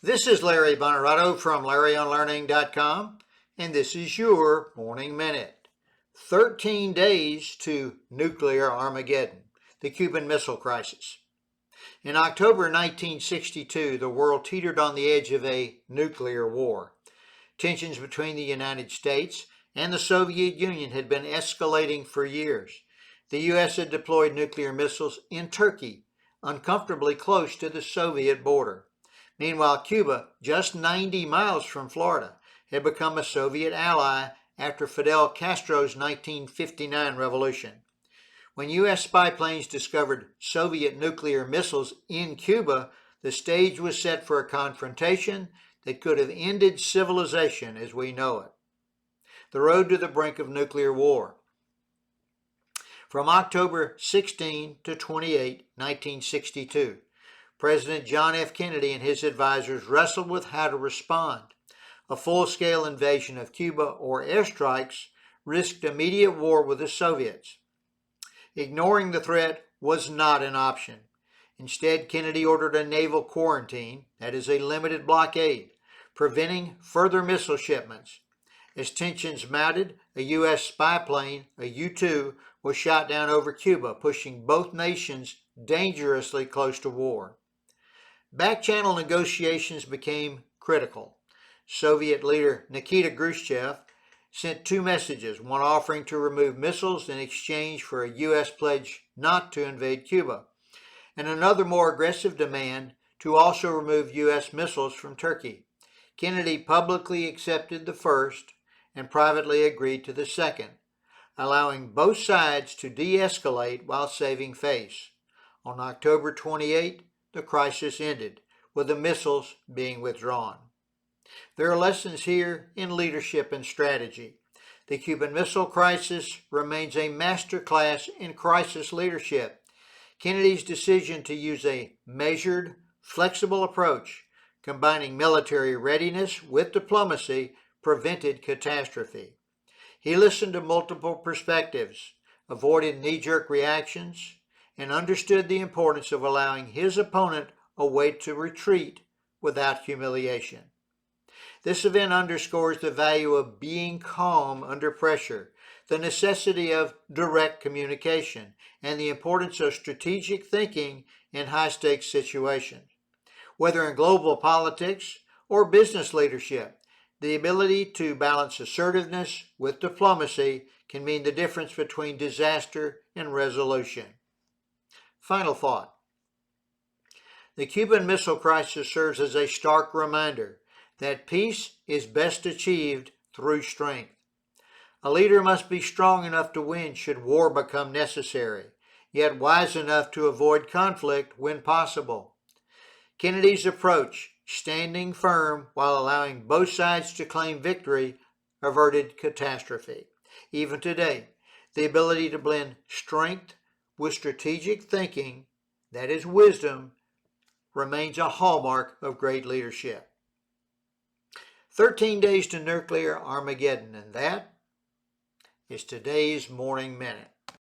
This is Larry Bonerato from LarryOnLearning.com, and this is your Morning Minute. 13 days to nuclear Armageddon, the Cuban Missile Crisis. In October 1962, the world teetered on the edge of a nuclear war. Tensions between the United States and the Soviet Union had been escalating for years. The U.S. had deployed nuclear missiles in Turkey, uncomfortably close to the Soviet border. Meanwhile, Cuba, just 90 miles from Florida, had become a Soviet ally after Fidel Castro's 1959 revolution. When U.S. spy planes discovered Soviet nuclear missiles in Cuba, the stage was set for a confrontation that could have ended civilization as we know it. The road to the brink of nuclear war. From October 16 to 28, 1962, President John F. Kennedy and his advisors wrestled with how to respond. A full-scale invasion of Cuba or airstrikes risked immediate war with the Soviets. Ignoring the threat was not an option. Instead, Kennedy ordered a naval quarantine, that is a limited blockade, preventing further missile shipments. As tensions mounted, a U.S. spy plane, a U-2, was shot down over Cuba, pushing both nations dangerously close to war. Back-channel negotiations became critical. Soviet leader Nikita Khrushchev sent two messages, one offering to remove missiles in exchange for a U.S. pledge not to invade Cuba, and another more aggressive demand to also remove U.S. missiles from Turkey. Kennedy publicly accepted the first and privately agreed to the second, allowing both sides to de-escalate while saving face. On October 28, the crisis ended, with the missiles being withdrawn. There are lessons here in leadership and strategy. The Cuban Missile Crisis remains a masterclass in crisis leadership. Kennedy's decision to use a measured, flexible approach, combining military readiness with diplomacy, prevented catastrophe. He listened to multiple perspectives, avoided knee-jerk reactions, and understood the importance of allowing his opponent a way to retreat without humiliation. This event underscores the value of being calm under pressure, the necessity of direct communication, and the importance of strategic thinking in high-stakes situations. Whether in global politics or business leadership, the ability to balance assertiveness with diplomacy can mean the difference between disaster and resolution. Final thought. The Cuban Missile Crisis serves as a stark reminder that peace is best achieved through strength. A leader must be strong enough to win should war become necessary, yet wise enough to avoid conflict when possible. Kennedy's approach, standing firm while allowing both sides to claim victory, averted catastrophe. Even today, the ability to blend strength with strategic thinking, that is wisdom, remains a hallmark of great leadership. 13 days to nuclear Armageddon, and that is today's Morning Minute.